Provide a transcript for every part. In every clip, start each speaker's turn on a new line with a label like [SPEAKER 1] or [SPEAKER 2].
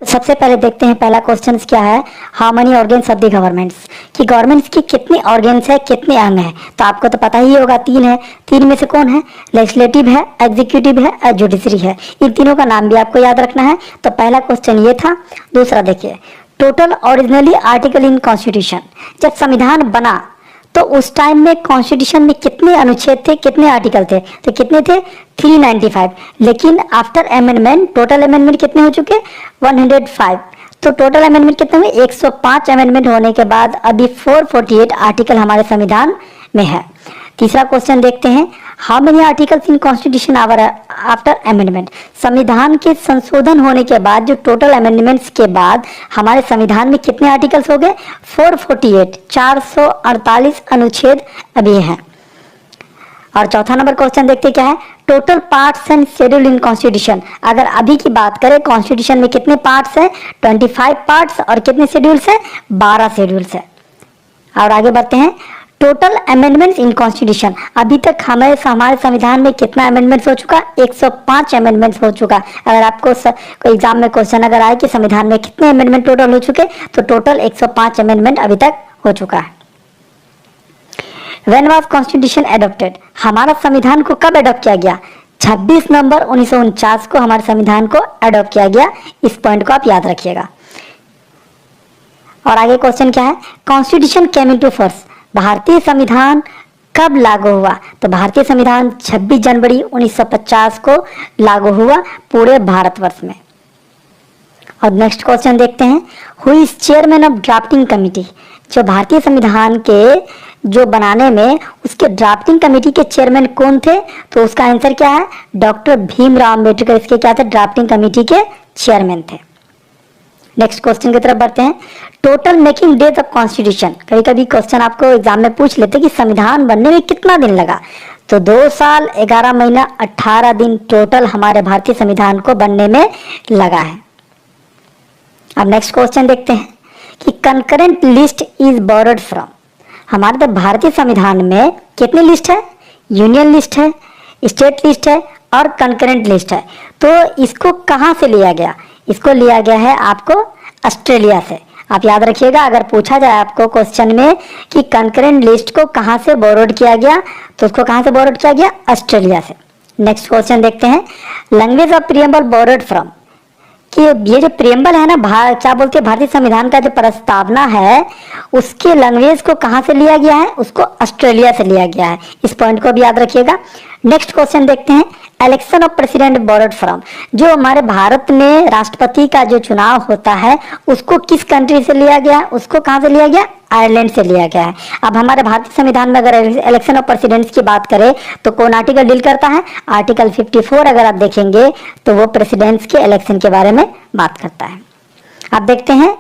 [SPEAKER 1] तो सबसे पहले देखते हैं पहला क्वेश्चन क्या है, how many organs of the governments, कि गवर्नमेंट्स की कितनी ऑर्गेन्स है, कितने अंग है। तो आपको तो पता ही होगा, तीन है। तीन में से कौन है? लेजिस्लेटिव है, एग्जीक्यूटिव है और जुडिशरी है। इन तीनों का नाम भी आपको याद रखना है। तो पहला क्वेश्चन ये था। दूसरा देखिए, total originally article in constitution, जब संविधान बना तो उस टाइम में कॉन्स्टिट्यूशन में कितने अनुच्छेद थे, कितने आर्टिकल थे? तो कितने थे? 395। लेकिन आफ्टर अमेंडमेंट टोटल अमेंडमेंट कितने हो चुके? 105। तो टोटल अमेंडमेंट कितने हुए? 105 अमेंडमेंट होने के बाद अभी 448 आर्टिकल हमारे संविधान में है। तीसरा क्वेश्चन देखते हैं, how many articles in constitution hour after amendment, संविधान के संशोधन होने के बाद जो टोटल अमेंडमेंट्स के बाद हमारे संविधान में कितने आर्टिकल्स हो गए? 448, 448 अनुच्छेद अभी हैं। और चौथा नंबर क्वेश्चन देखते क्या है, total parts and schedule in constitution, अगर अभी की बात करें कॉन्स्टिट्यूशन में कितने पार्ट्स हैं? 25 पार्ट्स और कितने शेड्यूल्स हैं? 12 शेड्यूल्स हैं। और आगे बढ़ते हैं, टोटल अमेंडमेंट्स इन कॉन्स्टिट्यूशन, अभी तक हमारे संविधान में कितना अमेंडमेंट्स हो चुका? 105 अमेंडमेंट्स हो चुका। अगर आपको कोई एग्जाम में क्वेश्चन अगर आए कि संविधान में कितने अमेंडमेंट टोटल हो चुके, तो टोटल 105 अमेंडमेंट अभी तक हो चुका है। When was Constitution adopted, हमारा संविधान को कब अडॉप्ट किया गया? 26 नवंबर 1949 को हमारे संविधान को अडॉप्ट किया गया। इस पॉइंट को आप याद रखिएगा। और आगे क्वेश्चन क्या है, कॉन्स्टिट्यूशन केम इनटू फोर्स, भारतीय संविधान कब लागू हुआ? तो भारतीय संविधान 26 जनवरी 1950 को लागू हुआ पूरे भारतवर्ष में। और नेक्स्ट क्वेश्चन देखते हैं, who is chairman of drafting committee, जो भारतीय संविधान के जो बनाने में उसके ड्राफ्टिंग कमेटी के चेयरमैन कौन थे? तो उसका आंसर क्या है? डॉक्टर भीमराव अंबेडकर इसके क्या थे? ड्राफ्टिंग कमेटी के चेयरमैन थे। नेक्स्ट क्वेश्चन की तरफ बढ़ते हैं, total making days of constitution, कभी कभी क्वेश्चन आपको एग्जाम में पूछ लेते कि संविधान बनने में कितना दिन लगा। तो 2 साल 11 महीना 18 दिन टोटल हमारे भारतीय संविधान को बनने में लगा है। अब नेक्स्ट क्वेश्चन देखते हैं कि concurrent list is borrowed from, हमारे तो भारतीय संविधान में कितनी लिस्ट है? यूनियन लिस्ट है, स्टेट लिस्ट है और कंकरेंट लिस्ट है। तो इसको कहाँ से लिया गया? इसको लिया गया है आपको ऑस्ट्रेलिया से। आप याद रखिएगा, अगर पूछा जाए आपको क्वेश्चन में कि कंकरेंट लिस्ट को कहाँ से बोरोड किया गया, तो उसको कहाँ से बोरोड किया गया? ऑस्ट्रेलिया से। नेक्स्ट क्वेश्चन देखते हैं, language of preamble borrowed from, कि ये जो प्रियम्बल है ना, क्या बोलते हैं, भारतीय संविधान का जो प्रस्तावना है उसके लैंग्वेज को कहाँ से लिया गया है? उसको ऑस्ट्रेलिया से लिया गया है। इस पॉइंट को भी याद रखिएगा। नेक्स्ट क्वेश्चन देखते हैं, election of president borrowed from, जो हमारे भारत में राष्ट्रपति का जो चुनाव होता है उसको किस कंट्री से लिया गया है? उसको कहाँ से लिया गया? आयरलैंड से लिया गया है। अब हमारे भारतीय संविधान में अगर इलेक्शन ऑफ प्रेसिडेंट्स की बात करें तो कौन आर्टिकल डील करता है? आर्टिकल 54 अगर आप देखेंगे तो वो प्रेसिडेंट्स के इलेक्शन के बारे में बात करता है। अब देखते हैं,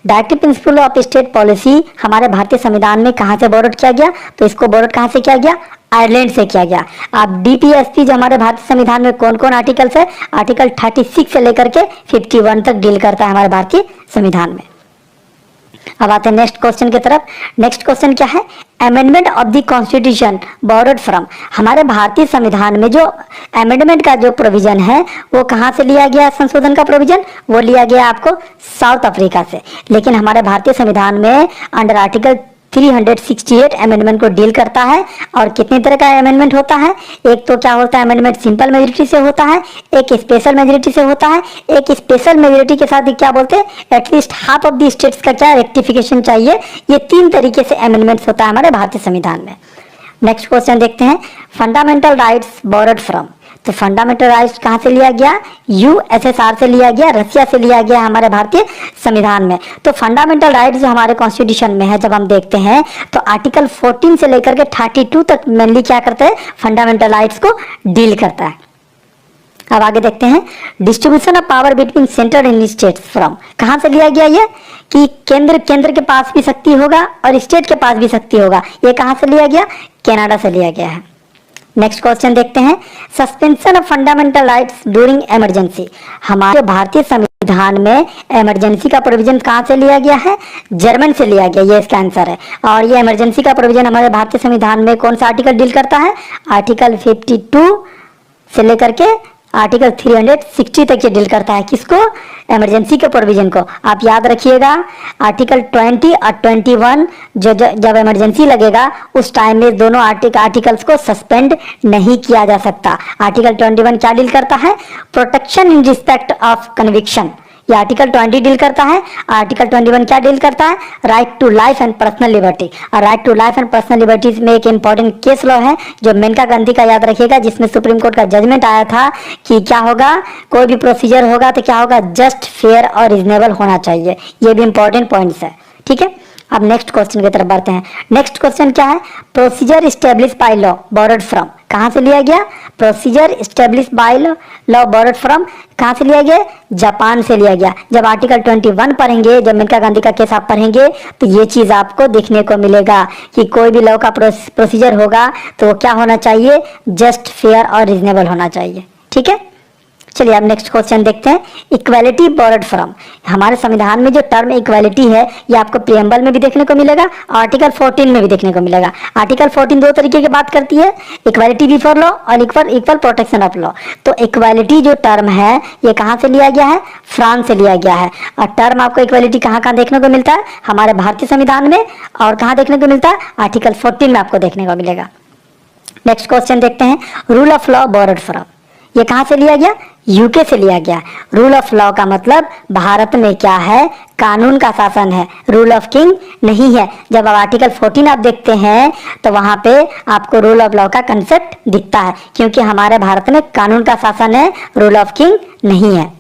[SPEAKER 1] directive principle of state policy हमारे भारतीय संविधान में कहाँ से बोरोड किया गया? तो इसको बोरोड कहाँ से किया गया? आयरलैंड से किया गया। आप डीपीएसपी जो हमारे भारतीय संविधान में कौन कौन आर्टिकल्स है? आर्टिकल 36 से लेकर के 51 तक डील करता है हमारे भारतीय संविधान में। अब आते हैं नेक्स्ट क्वेश्चन की तरफ। नेक्स्ट क्वेश्चन क्या है, amendment of the constitution borrowed from, हमारे भारतीय संविधान में जो अमेंडमेंट का जो प्रोविजन है वो कहाँ से लिया गया? संशोधन का प्रोविजन वो लिया गया आपको साउथ अफ्रीका से। लेकिन हमारे भारतीय संविधान में अंडर आर्टिकल 368 अमेंडमेंट को डील करता है। और कितने तरह का अमेंडमेंट होता है? एक तो क्या होता है, अमेंडमेंट सिंपल मेजोरिटी से होता है, एक स्पेशल मेजोरिटी से होता है, एक स्पेशल मेजोरिटी के साथ क्या बोलते हैं, at least half of the states का क्या रेक्टिफिकेशन चाहिए। ये 3 तरीके से अमेंडमेंट्स होता है हमारे भारतीय संविधान में। नेक्स्ट क्वेश्चन देखते हैं, फंडामेंटल राइट्स बोरोड फ्रॉम, तो फंडामेंटल राइट्स कहाँ से लिया गया? यूएसएसआर से लिया गया, रसिया से लिया गया हमारे भारतीय संविधान में। तो फंडामेंटल राइट्स जो हमारे कॉन्स्टिट्यूशन में है जब हम देखते हैं तो आर्टिकल 14 से लेकर के 32 तक मेनली क्या करते हैं? फंडामेंटल राइट्स को डील करता है। अब आगे देखते हैं, distribution of power between centre and states from, कहाँ से लिया गया? ये कि केंद्र के पास भी शक्ति होगा और स्टेट के पास भी शक्ति होगा। ये कहाँ से लिया गया? कनाडा से लिया गया है। नेक्स्ट क्वेश्चन देखते हैं, suspension of fundamental rights during emergency, हमारे भारतीय संविधान में इमरजेंसी का प्रोविजन कहाँ से लिया गया है? जर्मन से लिया गया, ये इसका आंसर है। और ये इमरजेंसी का प्रोविजन हमारे भारतीय संविधान में कौन सा आर्टिकल डील करता है? आर्टिकल 52 से लेकर के आर्टिकल 360 तक ये डील करता है, किसको? इमरजेंसी के प्रोविजन को। आप याद रखिएगा, आर्टिकल 20 और 21 जब इमरजेंसी लगेगा उस टाइम में दोनों आर्टिकल्स को सस्पेंड नहीं किया जा सकता। आर्टिकल 21 क्या डील करता है? Protection in respect of conviction, ये आर्टिकल 20 डील करता है। आर्टिकल 21 क्या डील करता है? Right to life and personal liberty. और right to life and personal liberties में एक इंपॉर्टेंट केस लॉ है जो मेनका गांधी का, याद रखिएगा, जिसमें सुप्रीम कोर्ट का जजमेंट आया था कि क्या होगा, कोई भी प्रोसीजर होगा तो क्या होगा, जस्ट, फेयर और रिजनेबल होना चाहिए। ये भी इंपॉर्टेंट पॉइंट्स है, ठीक है। अब नेक्स्ट क्वेश्चन की तरफ बढ़ते हैं। नेक्स्ट क्वेश्चन क्या है? Procedure establish by law borrowed from, कहां से लिया गया? Procedure establish by law borrowed from कहां से लिया गया? जापान से लिया गया। जब आर्टिकल 21 पढ़ेंगे, जब मेनका गांधी का केस आप पढ़ेंगे तो ये चीज आपको देखने को मिलेगा कि कोई भी लॉ का प्रोसीजर होगा तो वो क्या होना चाहिए? जस्ट, फेयर और रिजनेबल होना चाहिए, ठीक है। चलिए अब नेक्स्ट क्वेश्चन देखते हैं। इक्वालिटी बोरोड फ्रॉम, हमारे संविधान में जो टर्म इक्वालिटी है ये आपको प्रियम्बल में भी देखने को मिलेगा, आर्टिकल 14 में भी देखने को मिलेगा। आर्टिकल 14 दो तरीके की बात करती है, इक्वालिटी बिफोर लॉ और इक्वल प्रोटेक्शन ऑफ लॉ। तो इक्वालिटी जो टर्म है ये कहाँ से लिया गया है? फ्रांस से लिया गया है। और टर्म आपको इक्वालिटी कहाँ कहाँ देखने को मिलता है? हमारे भारतीय संविधान में। और कहाँ देखने को मिलता है? आर्टिकल 14 में आपको देखने को मिलेगा। नेक्स्ट क्वेश्चन देखते हैं। Rule of law borrowed from, ये कहां से लिया गया? यूके से लिया गया। रूल ऑफ लॉ का मतलब भारत में क्या है? कानून का शासन है, रूल ऑफ किंग नहीं है। जब आप आर्टिकल 14 आप देखते हैं तो वहां पे आपको रूल ऑफ लॉ का कंसेप्ट दिखता है, क्योंकि हमारे भारत में कानून का शासन है, रूल ऑफ किंग नहीं है।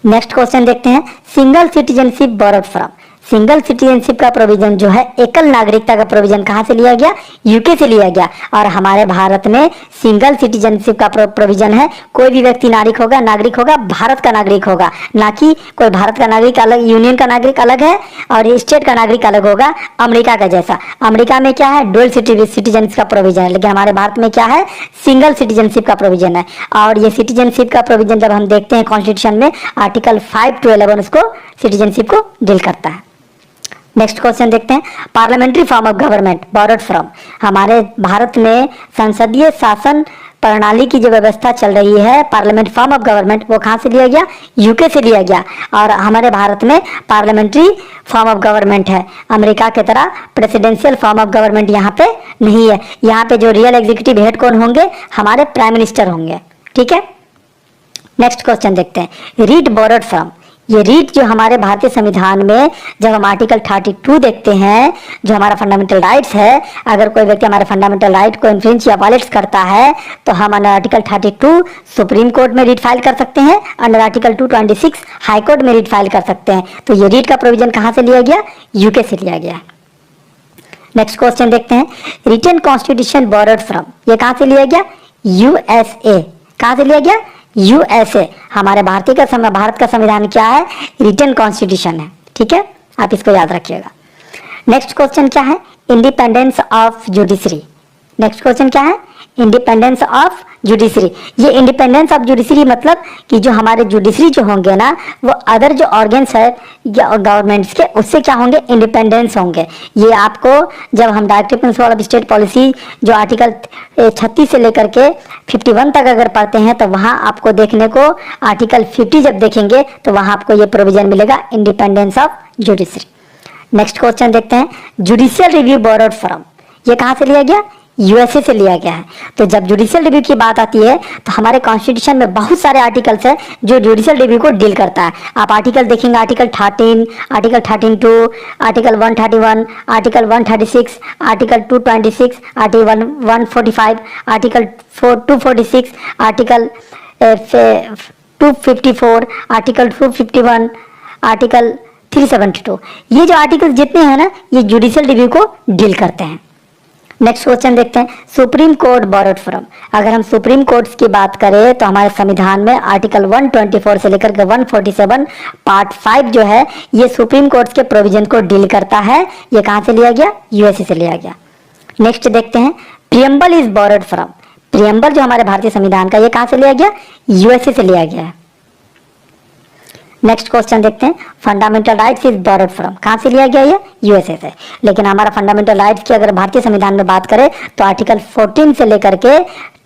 [SPEAKER 1] नेक्स्ट क्वेश्चन देखते हैं। Single citizenship borrowed from, single citizenship का प्रोविजन जो है, एकल नागरिकता का प्रोविजन कहां से लिया गया? यूके से लिया गया। और हमारे भारत में सिंगल सिटीजनशिप का प्रोविजन है, कोई भी व्यक्ति नागरिक होगा भारत का नागरिक होगा, ना कि कोई भारत का नागरिक अलग, यूनियन का नागरिक अलग है और स्टेट का नागरिक अलग होगा, अमेरिका का जैसा। अमेरिका में क्या है? डुअल सिटीजनशिप का प्रोविजन है, लेकिन हमारे भारत में क्या है? सिंगल सिटीजनशिप का प्रोविजन है। और ये सिटीजनशिप का प्रोविजन जब हम देखते हैं कॉन्स्टिट्यूशन में, आर्टिकल 5 to 11 उसको सिटीजनशिप को डील करता है। नेक्स्ट क्वेश्चन देखते हैं। Parliamentary form of government borrowed from, हमारे भारत में संसदीय शासन प्रणाली की जो व्यवस्था चल रही है, पार्लियामेंट फॉर्म ऑफ गवर्नमेंट, वो कहां से लिया गया? यूके से लिया गया। और हमारे भारत में पार्लियामेंट्री फॉर्म ऑफ गवर्नमेंट है, अमेरिका की तरह प्रेसिडेंशियल फॉर्म ऑफ गवर्नमेंट यहाँ पे नहीं है। यहाँ पे जो रियल एग्जीक्यूटिव हेड कौन होंगे? हमारे प्राइम मिनिस्टर होंगे, ठीक है। नेक्स्ट क्वेश्चन देखते हैं। रीट बोरोड फ्रॉम, ये रीट जो हमारे भारतीय संविधान में जब हम आर्टिकल 32 देखते हैं, जो हमारा फंडामेंटल राइट्स है, अगर कोई व्यक्ति हमारे फंडामेंटल राइट को इन्फ्रिंज या वायलेट्स करता है तो हम अंडर आर्टिकल 32 सुप्रीम कोर्ट में रीट फाइल कर सकते हैं, अंडर आर्टिकल 226 हाई कोर्ट में रीट फाइल कर सकते हैं। तो ये रीट का प्रोविजन कहां से लिया गया? यूके से लिया गया। नेक्स्ट क्वेश्चन देखते हैं। रिटन कॉन्स्टिट्यूशन बोरोड फ्रॉम, ये कहां से लिया गया? यूएसए। कहां से लिया गया? यूएसए। हमारे भारत का संविधान क्या है? रिटन कॉन्स्टिट्यूशन है, ठीक है, आप इसको याद रखिएगा। नेक्स्ट क्वेश्चन क्या है? Independence of judiciary. Next question क्या है? Independence of judiciary. ये इंडिपेंडेंस ऑफ जुडिशरी मतलब कि जो हमारे जुडिशरी जो होंगे ना, वो अदर जो ऑर्गन्स है गवर्नमेंट्स के, उससे क्या होंगे? इंडिपेंडेंस होंगे। ये आपको जब हम directive principle of state policy जो आर्टिकल 36 से लेकर के 51 तक अगर पढ़ते हैं तो वहाँ आपको देखने को आर्टिकल 50 जब देखेंगे तो वहाँ आपको ये प्रोविजन मिलेगा, independence of judiciary. Next question देखते हैं। जुडिशियल रिव्यू बोरोड फ्रॉम, ये कहाँ से लिया गया? यूएसए से लिया गया है। तो जब जुडिशियल रिव्यू की बात आती है तो हमारे कॉन्स्टिट्यूशन में बहुत सारे आर्टिकल्स हैं जो जुडिशियल रिव्यू को डील करता है। आप आर्टिकल देखेंगे, article 13, article 13(2), article 131, article 136, article 226, article 145, article 246, article 254, article 251, article 372। ये जो आर्टिकल जितने हैं ना, ये जुडिशियल रिव्यू को डील करते हैं। नेक्स्ट क्वेश्चन देखते हैं। सुप्रीम कोर्ट बोरोड फ्रॉम, अगर हम सुप्रीम कोर्ट की बात करें तो हमारे संविधान में आर्टिकल 124 से लेकर के 147 पार्ट 5 जो है, ये सुप्रीम कोर्ट के प्रोविजन को डील करता है। ये कहां से लिया गया? यूएसए से लिया गया। नेक्स्ट देखते हैं। Preamble is borrowed from, preamble जो हमारे भारतीय संविधान का, ये कहां से लिया गया? यूएसए से लिया गया है। नेक्स्ट क्वेश्चन देखते हैं, fundamental rights is borrowed from, कहाँ से लिया गया ये? यूएसए से। लेकिन हमारा फंडामेंटल राइट्स की अगर भारतीय संविधान में बात करें तो आर्टिकल 14 से लेकर के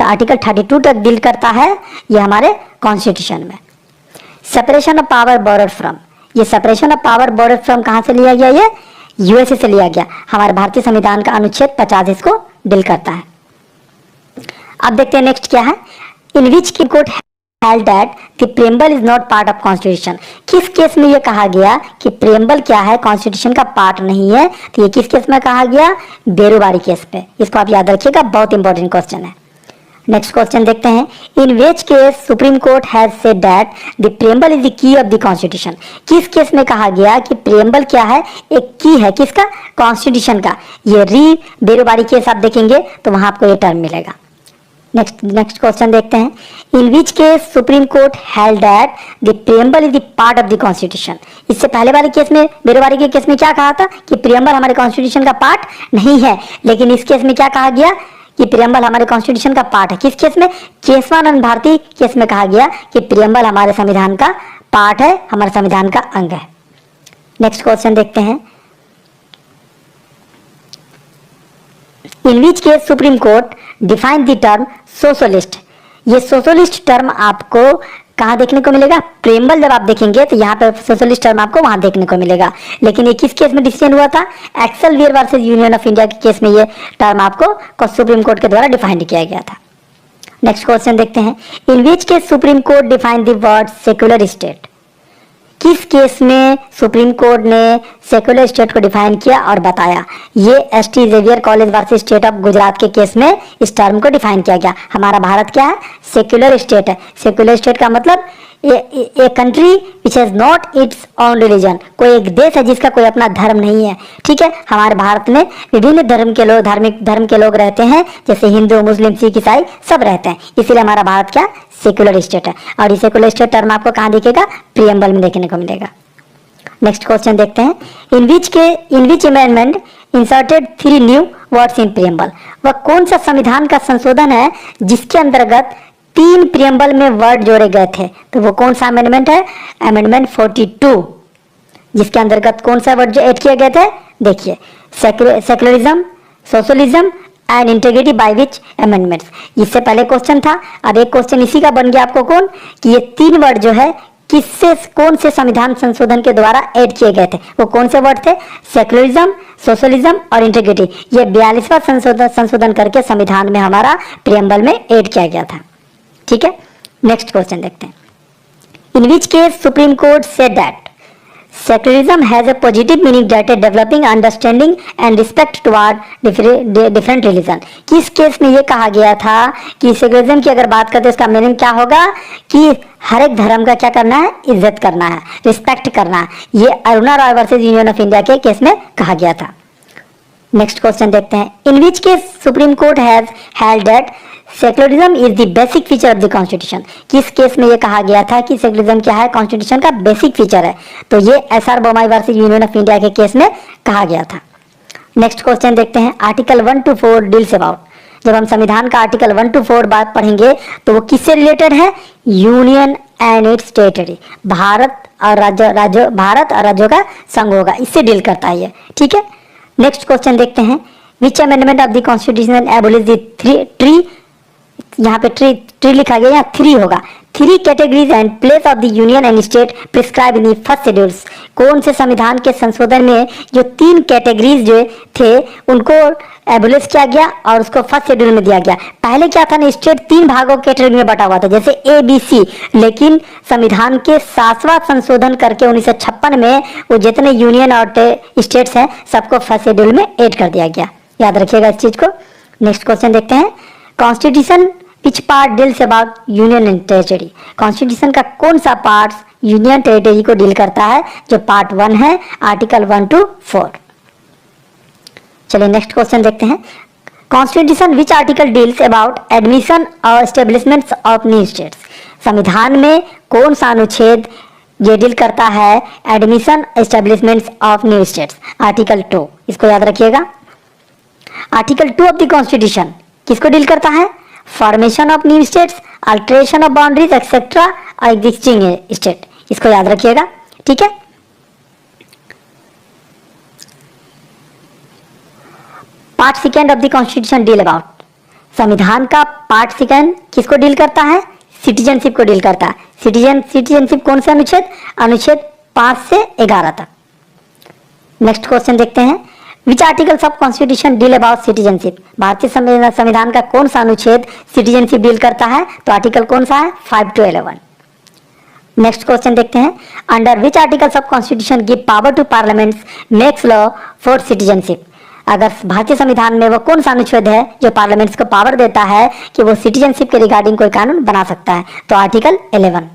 [SPEAKER 1] आर्टिकल 32 तक डील करता है ये हमारे कॉन्स्टिट्यूशन में। Separation of power borrowed from, ये separation of power borrowed from कहाँ से लिया गया? ये यूएसए से लिया गया। हमारे भारतीय संविधान का अनुच्छेद 50 इसको डील करता है। अब देखते हैं नेक्स्ट क्या है, इन विच की court held that the preamble is not part of constitution, किस केस में ये कहा गया कि प्रेम्बल क्या है, कॉन्स्टिट्यूशन का पार्ट नहीं है? तो ये किस केस में कहा गया? बेरोबारी केस पे। इसको आप याद रखिएगा, बहुत इंपॉर्टेंट क्वेश्चन है। नेक्स्ट क्वेश्चन देखते हैं, in which case Supreme Court has said that the preamble is the key of the constitution, किस केस में कहा गया कि प्रेम्बल क्या है? एक की है, किसका? कॉन्स्टिट्यूशन का। ये री बेरोबारी केस आप देखेंगे तो वहां आपको ये टर्म मिलेगा। नेक्स्ट क्वेश्चन देखते हैं, in which case Supreme Court held that the preamble is the part of the constitution. इससे पहले वाले केस में, बेरोबारी के केस में क्या कहा था कि प्रेम्बल हमारे कॉन्स्टिट्यूशन का पार्ट नहीं है, लेकिन इस केस में क्या कहा गया कि प्रेम्बल हमारे कॉन्स्टिट्यूशन का पार्ट है। किस केस में? केशवानंद भारती केस में कहा गया कि प्रेम्बल हमारे संविधान का पार्ट है, हमारे संविधान का अंग है। नेक्स्ट क्वेश्चन देखते हैं, in which case Supreme Court define the term socialist, ये सोशलिस्ट टर्म आपको कहाँ देखने को मिलेगा? प्रेम्बल जब आप देखेंगे तो यहाँ पे सोशलिस्ट टर्म आपको वहां देखने को मिलेगा। लेकिन ये किस केस में डिसीजन हुआ था? एक्सेलवियर वर्सेस यूनियन ऑफ इंडिया के केस में ये टर्म आपको सुप्रीम कोर्ट के द्वारा डिफाइन किया गया था। नेक्स्ट क्वेश्चन देखते हैं, in which case Supreme Court define the word secular state, किस केस में सुप्रीम कोर्ट ने सेक्युलर स्टेट को डिफाइन किया और बताया? ये ST Xavier college versus state of Gujarat के केस में इस टर्म को डिफाइन किया गया। हमारा भारत क्या है? सेक्युलर स्टेट है। सेक्युलर स्टेट का मतलब a country which has not its own religion, कोई एक देश है जिसका कोई अपना धर्म नहीं है। ठीक है, हमारे भारत में विभिन्न धर्म के लोग, धार्मिक धर्म के लोग रहते हैं, जैसे हिंदू, मुस्लिम, सिख, ईसाई सब रहते हैं। इसीलिए हमारा भारत क्या? सेक्युलर स्टेट है। और ये सेक्युलर स्टेट टर्म आपको कहाँ दिखेगा? प्रीएम्बल में देखने को मिलेगा। नेक्स्ट क्वेश्चन देखते हैं, in which amendment inserted 3 new words in preamble, वह कौन सा संविधान का संशोधन है जिसके अंतर्गत 3 प्रीएम्बल में वर्ड जोड़े गए थे? तो वो कौन सा अमेंडमेंट है? अमेंडमेंट 42, जिसके अंतर्गत कौन सा वर्ड जो ऐड किए गए थे? देखिए, secularism, socialism and integrity by which amendments. इससे पहले क्वेश्चन था, अब एक क्वेश्चन इसी का बन गया आपको कौन कि ये 3 वर्ड जो है किससे, कौन से संविधान संशोधन के द्वारा ऐड किए गए थे? वो कौन से वर्ड थे? सेक्युलरिज्म, सोशलिज्म और इंटीग्रिटी। ये 42वां संशोधन करके संविधान में हमारा प्रीएम्बल में ऐड किया गया था। ठीक है, नेक्स्ट क्वेश्चन देखते हैं, in which case Supreme Court said that secularism has a positive meaning that is developing understanding and respect toward different religion. किस केस में ये कहा गया था कि सेक्युलरिज्म की अगर बात करते हैं इसका मीनिंग क्या होगा कि हर एक धर्म का क्या करना है? इज्जत करना है, रिस्पेक्ट करना है। ये Aruna Roy versus union of India के केस में कहा गया था। नेक्स्ट क्वेश्चन देखते हैं, in which case Supreme Court has held that secularism is the basic feature of the constitution. किस केस में ये कहा गया था कि सेक्युलरिज्म क्या है? कॉन्स्टिट्यूशन का बेसिक फीचर है। तो ये SR Bommai versus union of India के केस में कहा गया था। नेक्स्ट क्वेश्चन देखते हैं, आर्टिकल 1 to 4 डील्स अबाउट, जब हम संविधान का आर्टिकल 1 to 4 बात पढ़ेंगे तो वो किससे रिलेटेड है? Union and it's territory, Bharat और राज्यों का संघ होगा, इससे डील करता है ये। ठीक है, नेक्स्ट क्वेश्चन देखते हैं, which amendment of the constitution abolish the tree, यहाँ पे ट्री लिखा गया, यहाँ 3 होगा। 3 categories and place of the union and state prescribe in the first schedules. कौन से संविधान के संशोधन में जो 3 कैटेगरीज जो थे उनको एबोलिश किया गया और उसको फर्स्ट शेड्यूल में दिया गया। पहले क्या था ना, स्टेट 3 भागों कैटेगरी में बटा हुआ था, जैसे ABC, लेकिन संविधान के 7वां संशोधन करके 1956 में वो जितने यूनियन और स्टेट्स हैं सबको फर्स्ट शेड्यूल में ऐड कर दिया गया। याद रखिएगा इस चीज को। नेक्स्ट क्वेश्चन देखते हैं, constitution which part deals about union and territory. Constitution का कौन सा पार्ट यूनियन टेरिटरी को डील करता है? जो पार्ट 1 है, आर्टिकल 1 to 4। चलिए नेक्स्ट क्वेश्चन देखते हैं, constitution which article deals about admission और एस्टेब्लिशमेंट ऑफ न्यू स्टेट्स। संविधान में कौन सा अनुच्छेद ये डील करता है? Admission establishment of new states, article 2। इसको याद रखिएगा। आर्टिकल 2 ऑफ द कॉन्स्टिट्यूशन किसको डील करता है? Formation of new states, alteration of boundaries etcetera और एग्जिस्टिंग स्टेट, इसको याद रखिएगा, ठीक है। Part second of the constitution deal about, संविधान का पार्ट सेकेंड किसको डील करता है? सिटीजनशिप को डील करता है। सिटीजनशिप कौन से अनुच्छेद? अनुच्छेद 5 से 11 तक। नेक्स्ट क्वेश्चन देखते हैं, which articles of constitution deal about citizenship, भारतीय संविधान का कौन सा अनुच्छेद सिटीजनशिप डील करता है? तो आर्टिकल कौन सा है? 5 to 11। नेक्स्ट क्वेश्चन देखते हैं, under which articles of constitution give power to parliaments makes law for citizenship, अगर भारतीय संविधान में वो कौन सा अनुच्छेद है जो पार्लियामेंट्स को पावर देता है कि वो सिटीजनशिप के रिगार्डिंग कोई कानून बना सकता है? तो आर्टिकल 11।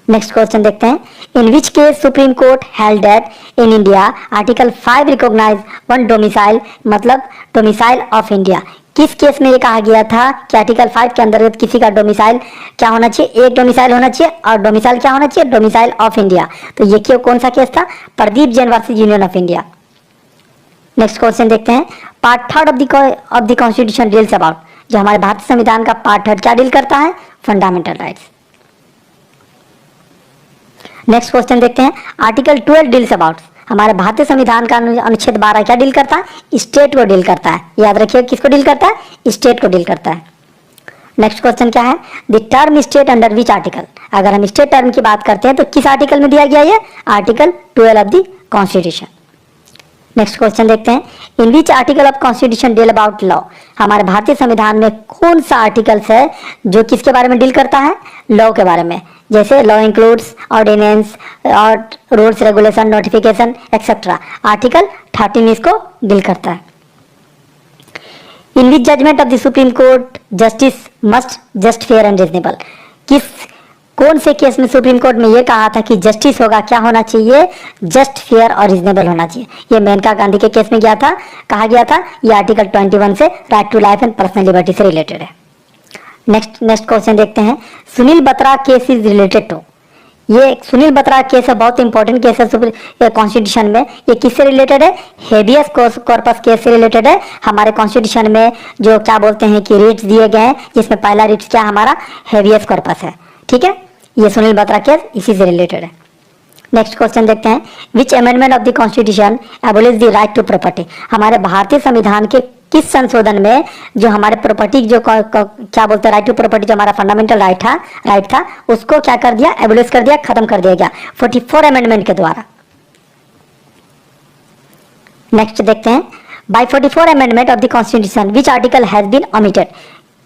[SPEAKER 1] नेक्स्ट क्वेश्चन देखते हैं, in which case Supreme Court held that in India article 5 recognise one domicile, मतलब डोमिसाइल ऑफ इंडिया, किस केस में ये कहा गया था कि आर्टिकल 5 के अंतर्गत किसी का डोमिसाइल क्या होना चाहिए? एक डोमिसाइल होना चाहिए, और डोमिसाइल क्या होना चाहिए? Domicile of India. तो ये क्यों, कौन सा केस था? Pradeep Jain versus union of India. Next question देखते हैं, part third of the constitution deals about, जो हमारे भारतीय संविधान का पार्ट थर्ड क्या डील करता है? Fundamental rights. नेक्स्ट क्वेश्चन देखते हैं, आर्टिकल 12 डील्स अबाउट, हमारे भारतीय संविधान का अनुच्छेद 12 क्या डील करता है? स्टेट को डील करता है। याद रखिए, किसको डील करता है? स्टेट को डील करता है। नेक्स्ट क्वेश्चन क्या है, the term state under which article, अगर हम स्टेट टर्म की बात करते हैं तो किस आर्टिकल में दिया गया? ये article 12 of the constitution. Next question देखते हैं, in which article of constitution deal about law, हमारे भारतीय संविधान में कौन सा आर्टिकल्स है जो किसके बारे में डील करता है? लॉ के बारे में। जैसे लॉ इंक्लूड्स ऑर्डिनेंस और rules, regulation, notification etcetera. Article 13 इसको डील करता है। In which judgement of the supreme court justice must just, fair and reasonable, किस कौन से केस में सुप्रीम कोर्ट में ये कहा था कि जस्टिस होगा क्या होना चाहिए? जस्ट, फेयर और रीजनेबल होना चाहिए। ये मेनका गांधी के केस में गया था, कहा गया था। ये आर्टिकल 21 से right to life and personal liberty से रिलेटेड है। नेक्स्ट क्वेश्चन देखते हैं, Sunil Batra case is related to, ये सुनील बत्रा केस है, बहुत इंपॉर्टेंट केस है कॉन्स्टिट्यूशन में। ये किससे रिलेटेड है? हेबियस कॉर्पस केस से रिलेटेड है। हमारे कॉन्स्टिट्यूशन में जो क्या बोलते हैं कि रिट्स दिए गए हैं, जिसमें पहला रिट्स क्या हमारा? हेबियस कॉर्पस है, ठीक है। ये सुनील बत्रा केस इसी से रिलेटेड है। नेक्स्ट क्वेश्चन देखते हैं, which amendment of the constitution abolish the right to property, हमारे भारतीय संविधान के किस संशोधन में जो हमारे प्रॉपर्टी जो क्या बोलते हैं राइट टू प्रॉपर्टी, जो हमारा फंडामेंटल राइट था उसको क्या कर दिया? एबोलिश कर दिया, खत्म कर दिया गया 44 अमेंडमेंट के द्वारा। नेक्स्ट देखते हैं, by 44 amendment of the constitution which article has been omitted,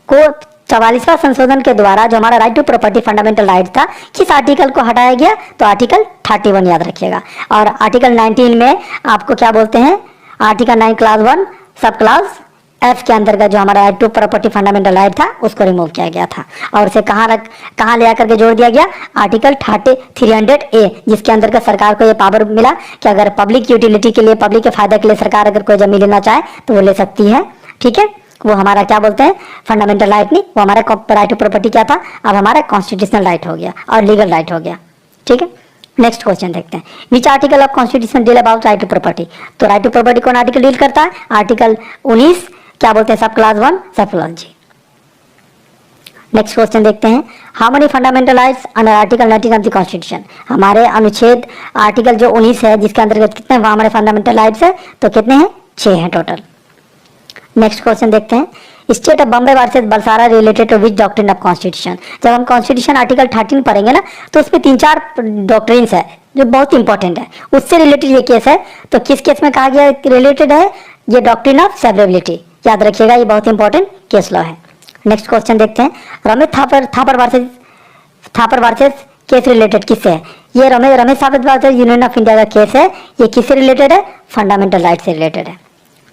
[SPEAKER 1] को 44वां संशोधन के द्वारा जो हमारा right to property fundamental right था, किस आर्टिकल को हटाया गया? तो आर्टिकल 31 याद रखिएगा। और आर्टिकल 19 में आपको क्या बोलते हैं? आर्टिकल 9 क्लास 1 सब क्लास एफ के अंतर्गत जो हमारा right to property fundamental right था उसको रिमूव किया गया था, और उसे कहाँ ले आकर के जोड़ दिया गया? आर्टिकल 300A, जिसके अंतर्गत सरकार को ये पावर मिला कि अगर पब्लिक यूटिलिटी के लिए, पब्लिक के फायदे के लिए सरकार अगर कोई जमीन लेना चाहे तो वो ले सकती है, ठीक है। वो हमारा क्या बोलते हैं? फंडामेंटल राइट नहीं, वो हमारा राइट टू प्रॉपर्टी क्या था? अब हमारा कॉन्स्टिट्यूशनल राइट हो गया और लीगल राइट हो गया, ठीक है। नेक्स्ट क्वेश्चन देखते हैं, which article of constitution deal about right to property, तो राइट टू प्रॉपर्टी कौन आर्टिकल डील करता है? आर्टिकल 19 क्या बोलते हैं? सब क्लास 1 सब क्लास जी। नेक्स्ट क्वेश्चन देखते हैं, how many fundamental rights under article 19 of the constitution, हमारे अनुच्छेद आर्टिकल जो 19 है जिसके अंतर्गत कितने हमारे फंडामेंटल राइट्स है? तो कितने हैं? 6 हैं टोटल। नेक्स्ट क्वेश्चन देखते हैं, state of Bombay versus Balsara related to which doctrine of constitution, जब हम कॉन्स्टिट्यूशन आर्टिकल 13 पढ़ेंगे ना तो उसमें 3-4 डॉक्ट्रिन्स है जो बहुत इंपॉर्टेंट है, उससे रिलेटेड ये केस है। तो किस केस में कहा गया रिलेटेड है? ये डॉक्ट्रिन ऑफ सेवरेबिलिटी, याद रखिएगा, ये बहुत इंपॉर्टेंट केस लॉ है। नेक्स्ट क्वेश्चन देखते हैं, Ramesh Thapar versus case related किससे है? ये Ramesh Thapar versus union of India का केस है, ये किससे रिलेटेड है? फंडामेंटल राइट से रिलेटेड है।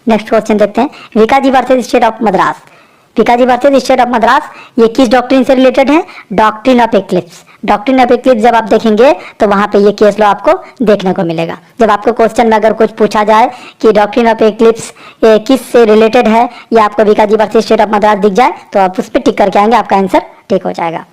[SPEAKER 1] नेक्स्ट क्वेश्चन देखते हैं, Vikaji versus state of Madras, Vikaji versus state of Madras ये किस डॉक्ट्रिन से रिलेटेड है? Doctrine of eclipse. Doctrine of eclipse जब आप देखेंगे तो वहां पे ये केस लॉ आपको देखने को मिलेगा। जब आपको क्वेश्चन में अगर कुछ पूछा जाए कि डॉक्ट्रिन ऑफ एक्लिप्स किस से रिलेटेड है, या आपको Vikaji versus state of Madras दिख जाए तो आप उस पर टिक करके आएंगे, आपका आंसर ठीक हो जाएगा।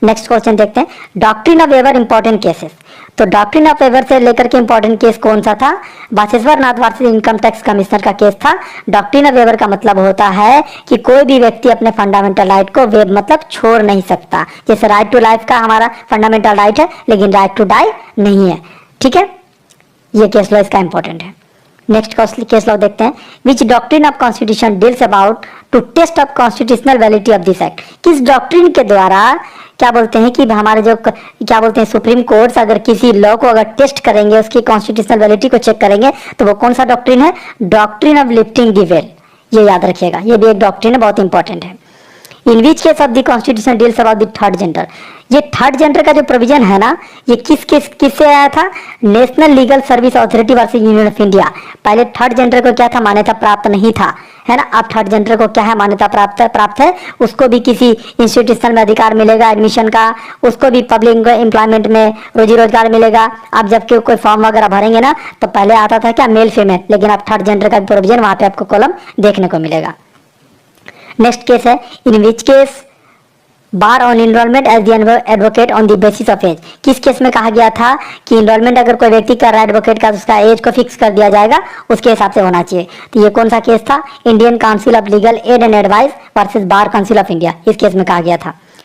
[SPEAKER 1] नेक्स्ट क्वेश्चन देखते हैं, doctrine of waiver important cases. तो डॉक्ट्रिन ऑफ वेवर से लेकर के इंपॉर्टेंट केस कौन सा था? Baseshwar Nath versus income tax commissioner का केस था। डॉक्ट्रिन ऑफ वेवर का मतलब होता है कि कोई भी व्यक्ति अपने फंडामेंटल राइट को मतलब छोड़ नहीं सकता। जैसे राइट टू लाइफ का हमारा फंडामेंटल राइट है, लेकिन राइट टू डाई नहीं है। ठीक है, ये केस लॉ इसका इंपॉर्टेंट है। नेक्स्ट केस लॉ देखते हैं, which doctrine of constitution deals about to test of constitutional validity of this act. किस डॉक्ट्रिन के द्वारा क्या बोलते हैं कि हमारे जो क्या बोलते हैं सुप्रीम कोर्ट अगर किसी लॉ को अगर टेस्ट करेंगे, उसकी कॉन्स्टिट्यूशनल वैलिडिटी को चेक करेंगे, तो वो कौन सा डॉक्ट्रिन है? Doctrine of lifting the well. ये याद रखिएगा, ये भी एक डॉक्ट्रिन है, बहुत इंपॉर्टेंट है। In which case of the constitution deals about the third gender. ये थर्ड जेंडर का जो प्रोविजन है ना, ये किससे आया था? National legal service authority versus union of India. पहले थर्ड जेंडर को क्या था? मान्यता प्राप्त नहीं था, है ना। अब थर्ड जेंडर को क्या है? मान्यता प्राप्त है। उसको भी किसी इंस्टीट्यूशन में अधिकार मिलेगा एडमिशन का, उसको भी पब्लिक एम्प्लॉयमेंट में रोजी रोजगार मिलेगा। अब जबकि कोई फॉर्म वगैरह भरेंगे ना, तो पहले आता था क्या? मेल फीमेल, लेकिन अब थर्ड जेंडर का प्रोविजन वहां पे आपको कॉलम देखने को मिलेगा। नेक्स्ट केस है, in which case bar on enrolment as the advocate on the basis of age. किस केस में कहा गया था कि इनरोलमेंट अगर कोई व्यक्ति कर रहा है एडवोकेट का, तो उसका एज को फिक्स कर दिया जाएगा, उसके हिसाब से होना चाहिए। तो ये कौन सा केस था? Indian council of legal aid and advice versus bar council of India, इस केस में कहा गया था।